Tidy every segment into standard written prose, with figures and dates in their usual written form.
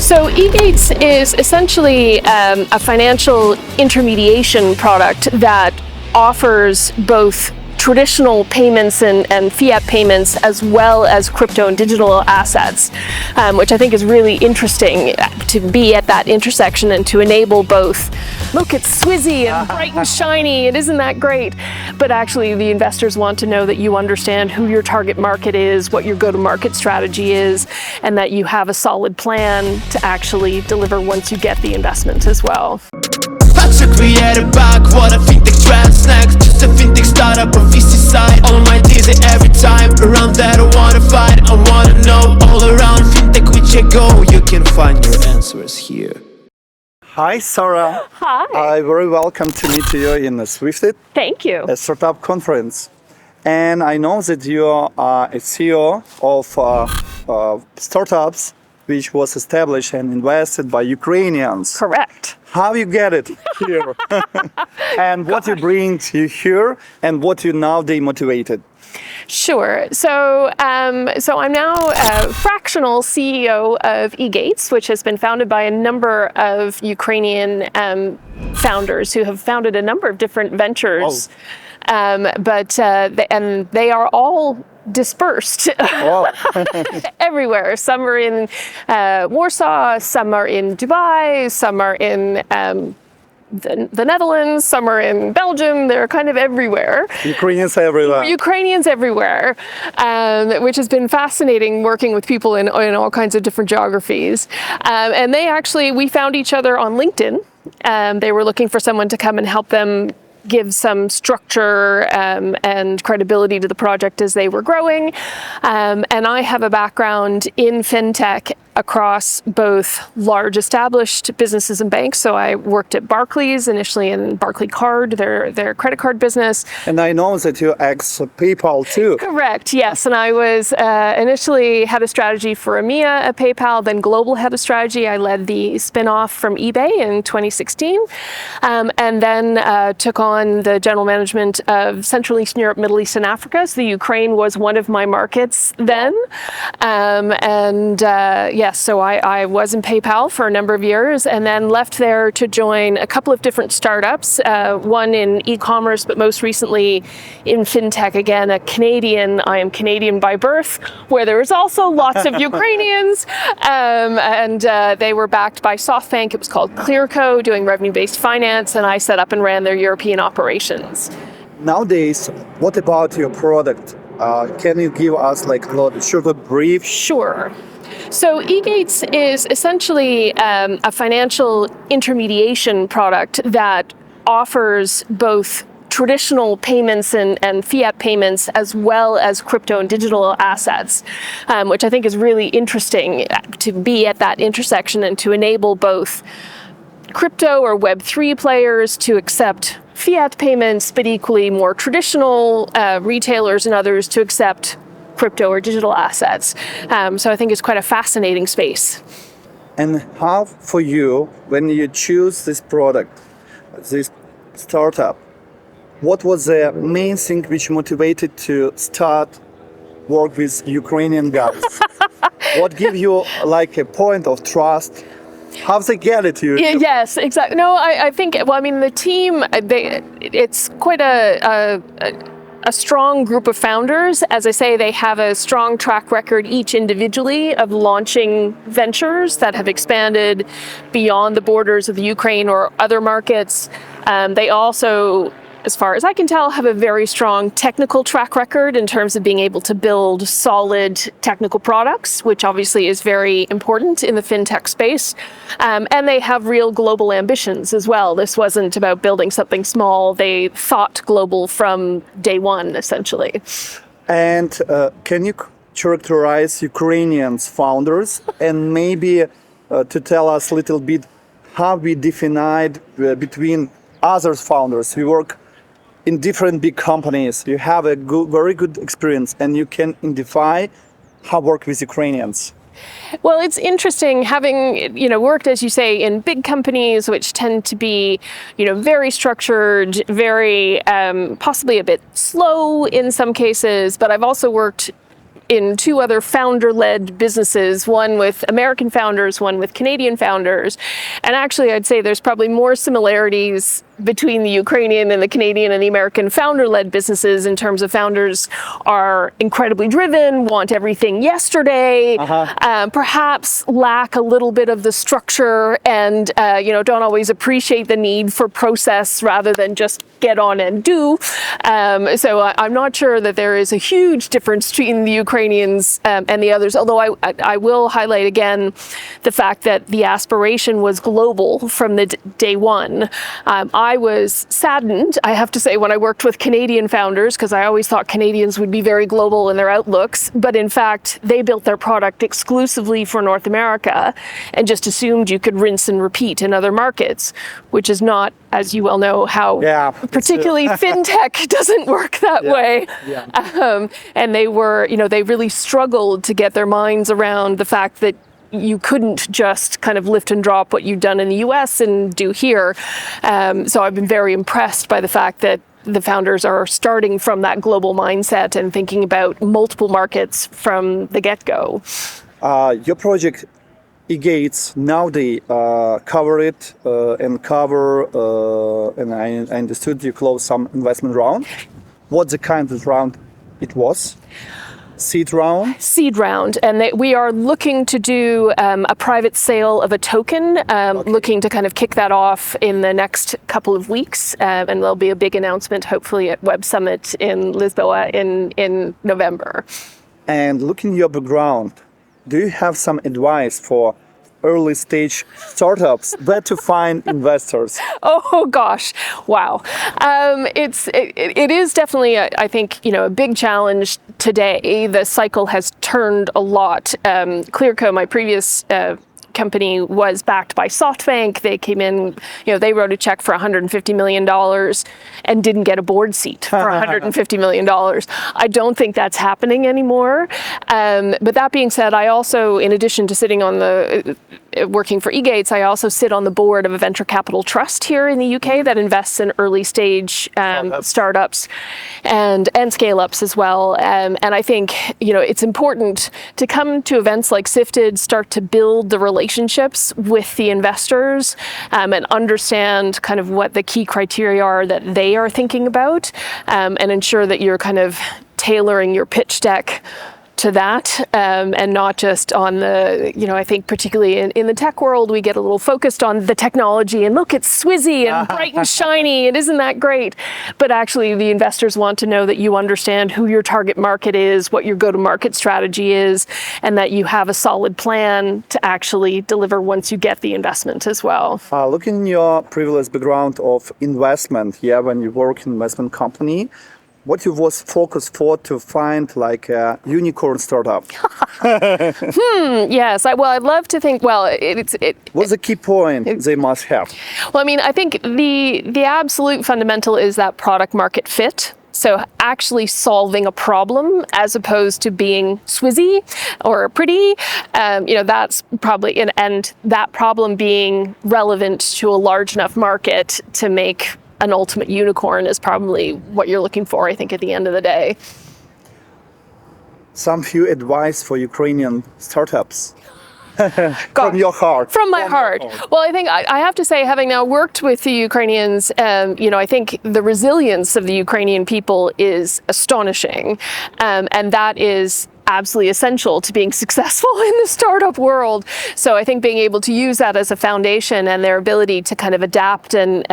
So eGates is essentially a financial intermediation product that offers both traditional payments and fiat payments as well as crypto and digital assets, which I think is really interesting to be at that intersection and to enable both. Look, it's swizzy and bright and shiny, it isn't that great, but actually the investors want to know that you understand who your target market is, what your go-to-market strategy is, and that you have a solid plan to actually deliver once you get the investment as well. Patrzę, create back, what a fintech trends next. Just a fintech startup on VC side. All my dizzy every time around that I wanna fight. I wanna know all around fintech which I go. You can find your answers here. Hi, Sarah. Hi. Very welcome to meet you in VCT, Thank you. a startup conference. And I know that you are a CEO of startups which was established and invested by Ukrainians. Correct. How you get it here? And what you bring to here and what you now demotivated? Sure. So I'm now a fractional CEO of eGates, which has been founded by a number of Ukrainian founders who have founded a number of different ventures. And they are all dispersed everywhere. Some are in Warsaw, some are in Dubai, some are in the Netherlands, some are in Belgium. They're kind of everywhere. Ukrainians everywhere. Ukrainians everywhere, which has been fascinating working with people in all kinds of different geographies. And we found each other on LinkedIn. They were looking for someone to come and help them give some structure and credibility to the project as they were growing. And I have a background in fintech across both large established businesses and banks. So I worked at Barclays, initially in Barclay Card, their credit card business. And I know that you're ex-PayPal too. Correct, yes. And I was initially head of strategy for EMEA at PayPal, then global head of strategy. I led the spin-off from eBay in 2016, and then took on the general management of Central Eastern Europe, Middle East, and Africa. So the Ukraine was one of my markets then. Yes, so I was in PayPal for a number of years and then left there to join a couple of different startups, one in e-commerce, but most recently in fintech. Again, I am Canadian by birth, where there is also lots of Ukrainians. They were backed by SoftBank. It was called Clearco, doing revenue-based finance, and I set up and ran their European operations. Nowadays, what about your product? Can you give us like a short brief? Sure. So eGates is essentially a financial intermediation product that offers both traditional payments and fiat payments as well as crypto and digital assets, which I think is really interesting to be at that intersection and to enable both crypto or Web3 players to accept fiat payments, but equally more traditional retailers and others to accept crypto or digital assets. So I think it's quite a fascinating space. And how for you, when you choose this product, this startup, what was the main thing which motivated to start work with Ukrainian guys? What gave you like a point of trust? How they get it to you? Yes, exactly. No, I think, the team, it's quite a strong group of founders. As I say, they have a strong track record each individually of launching ventures that have expanded beyond the borders of the Ukraine or other markets. They also, as far as I can tell, have a very strong technical track record in terms of being able to build solid technical products, which obviously is very important in the fintech space. And they have real global ambitions as well. This wasn't about building something small. They thought global from day one, essentially. And can you characterize Ukrainians founders and maybe to tell us a little bit how we define between other founders? We work in different big companies. You have a very good experience and you can identify how work with Ukrainians. Well, it's interesting having, worked, as you say, in big companies, which tend to be, very structured, very, possibly a bit slow in some cases, but I've also worked in two other founder-led businesses, one with American founders, one with Canadian founders. And actually, I'd say there's probably more similarities between the Ukrainian and the Canadian and the American founder-led businesses in terms of founders are incredibly driven, want everything yesterday, perhaps lack a little bit of the structure and don't always appreciate the need for process rather than just get on and do. So I'm not sure that there is a huge difference between the Ukrainians and the others, although I will highlight again the fact that the aspiration was global from the day one. I was saddened, I have to say, when I worked with Canadian founders, because I always thought Canadians would be very global in their outlooks, but in fact, they built their product exclusively for North America and just assumed you could rinse and repeat in other markets, which is not, as you well know, how particularly Fintech doesn't work that way. And they were, they really struggled to get their minds around the fact that you couldn't just kind of lift and drop what you've done in the US and do here. So I've been very impressed by the fact that the founders are starting from that global mindset and thinking about multiple markets from the get-go. Your project eGates, now they cover it and I understood you closed some investment round. What's the kind of round it was? Seed round? Seed round. And we are looking to do a private sale of a token, looking to kind of kick that off in the next couple of weeks. And there'll be a big announcement, hopefully, at Web Summit in Lisboa in November. And looking at your background, do you have some advice for early stage startups where to find investors? Oh gosh, wow. It is definitely, I think, a big challenge today. The cycle has turned a lot. Clearco, my previous company, was backed by SoftBank. They came in, they wrote a check for $150 million and didn't get a board seat for $150 million. I don't think that's happening anymore. But that being said, I also, in addition to sitting on working for eGates, I also sit on the board of a venture capital trust here in the UK that invests in early stage startups and scale-ups as well. And I think, it's important to come to events like Sifted, start to build the relationships with the investors and understand kind of what the key criteria are that they are thinking about, and ensure that you're kind of tailoring your pitch deck to that, and not just on the, I think particularly in the tech world, we get a little focused on the technology and look, it's swizzy and bright and shiny and isn't that great? But actually the investors want to know that you understand who your target market is, what your go-to-market strategy is, and that you have a solid plan to actually deliver once you get the investment as well. Looking at your previous background of investment, when you work in investment company, what you was focused for to find like a unicorn startup? Yes. I'd love to think. What's the key point they must have? Well, I think the absolute fundamental is that product market fit. So actually solving a problem as opposed to being swizzy or pretty, that's probably, and that problem being relevant to a large enough market to make an ultimate unicorn is probably what you're looking for, I think, at the end of the day. Some few advice for Ukrainian startups. From your heart. From my heart. Well, I think I have to say, having now worked with the Ukrainians, I think the resilience of the Ukrainian people is astonishing. And that is absolutely essential to being successful in the startup world. So I think being able to use that as a foundation and their ability to kind of adapt and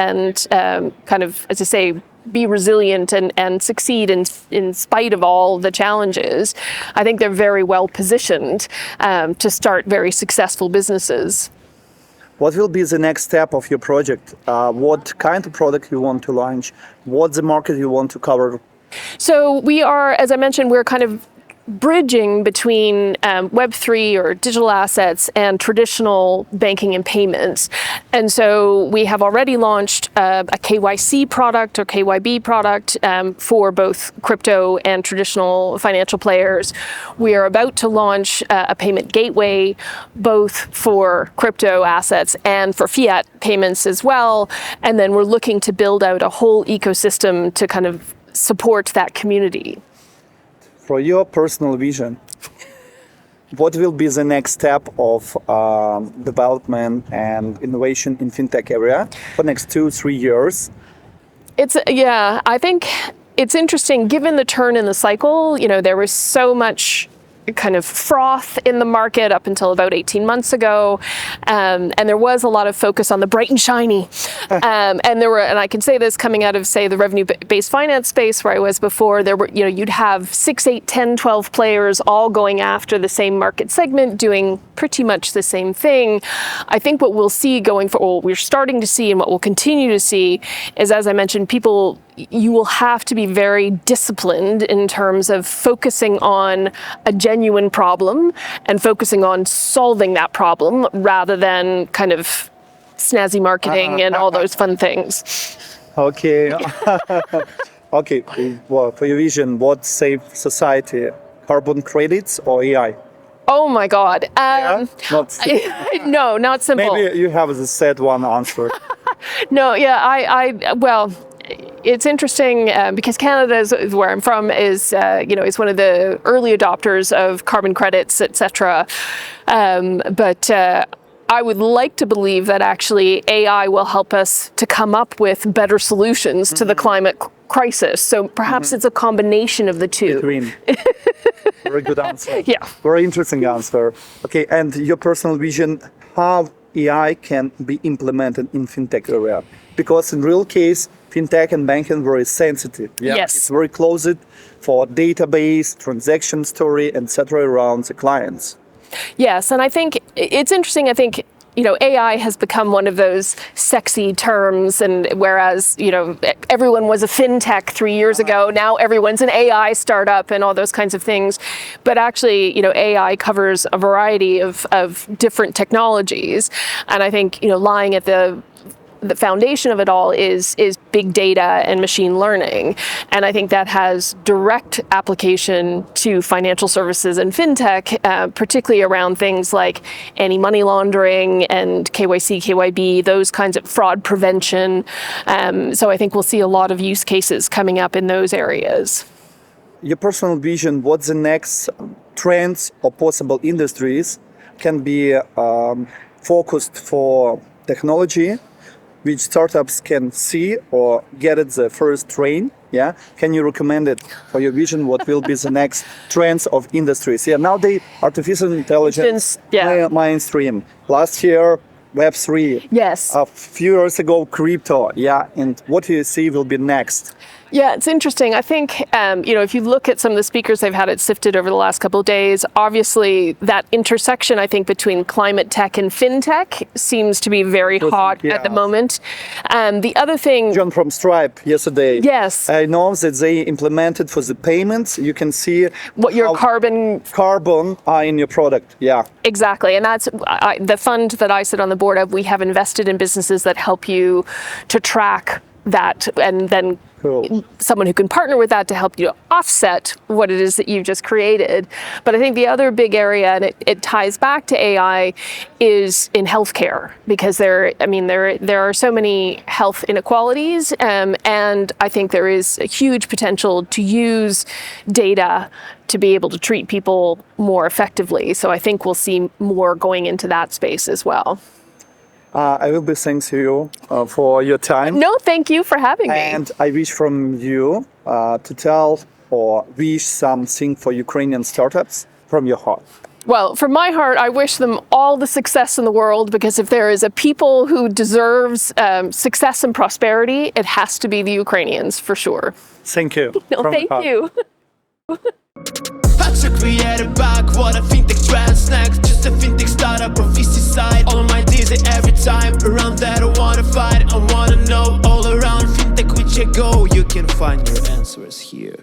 kind of, as I say, be resilient and succeed in spite of all the challenges, I think they're very well positioned to start very successful businesses. What will be the next step of your project? What kind of product you want to launch? What's the market you want to cover? So we are, as I mentioned, we're kind of bridging between Web3 or digital assets and traditional banking and payments. And so we have already launched a KYC product or KYB product for both crypto and traditional financial players. We are about to launch a payment gateway, both for crypto assets and for fiat payments as well. And then we're looking to build out a whole ecosystem to kind of support that community. For your personal vision, what will be the next step of development and innovation in fintech area for next 2-3 years? I think it's interesting given the turn in the cycle. There was so much kind of froth in the market up until about 18 months ago, and there was a lot of focus on the bright and shiny. And I can say this coming out of, say, the revenue-based finance space where I was before. There were, you'd have 6, 8, 10, 12 players all going after the same market segment, doing pretty much the same thing. I think what we'll see going forward, what we're starting to see, and what we'll continue to see is, as I mentioned, you will have to be very disciplined in terms of focusing on a genuine problem and focusing on solving that problem rather than kind of snazzy marketing and all those fun things. Okay. Okay. Well, for your vision, what saves society? Carbon credits or AI? Oh my God. No, not simple. Maybe you have the said one answer. No, yeah, well, it's interesting because Canada is where I'm from, is one of the early adopters of carbon credits, etc. But I would like to believe that actually AI will help us to come up with better solutions to the climate crisis. So perhaps it's a combination of the two. Green. Very good answer. Yeah. Very interesting answer. Okay, and your personal vision, how AI can be implemented in fintech area? Because in real case, fintech and banking very sensitive. Yeah? Yes. It's very closed for database, transaction story, etc. around the clients. Yes, and I think it's interesting. I think AI has become one of those sexy terms, and whereas everyone was a fintech 3 years ago, now everyone's an AI startup and all those kinds of things. But actually, AI covers a variety of different technologies, and I think lying at the foundation of it all is big data and machine learning. And I think that has direct application to financial services and fintech, particularly around things like anti-money laundering and KYC, KYB, those kinds of fraud prevention. So I think we'll see a lot of use cases coming up in those areas. Your personal vision, what's the next trends or possible industries can be focused for technology, which startups can see or get at the first train? Yeah, can you recommend it for your vision? What will be the next trends of industries? Yeah, nowadays artificial intelligence, mainstream. Last year, Web3. Yes. A few years ago, crypto. Yeah, and what do you see will be next? Yeah, it's interesting. I think, if you look at some of the speakers they've had at Sifted over the last couple of days, obviously that intersection, I think, between climate tech and fintech seems to be very hot at the moment. The other thing... John from Stripe yesterday. Yes. I know that they implemented for the payments. You can see what your carbon are in your product. Yeah. Exactly. And that's the fund that I sit on the board of. We have invested in businesses that help you to track that, and then someone who can partner with that to help you offset what it is that you've just created. But I think the other big area, and it ties back to AI, is in healthcare, because there are so many health inequalities, and I think there is a huge potential to use data to be able to treat people more effectively. So I think we'll see more going into that space as well. I will be thanking you for your time. No, thank you for having me. And I wish from you to tell or wish something for Ukrainian startups from your heart. Well, from my heart, I wish them all the success in the world, because if there is a people who deserves success and prosperity, it has to be the Ukrainians, for sure. Thank you. No, thank you. Patrick, we had it back, what a fintech trends next. Just a fintech startup or VC side. All of my dizzy every time around that I wanna fight. I wanna know all around fintech which I go. You can find your answers here.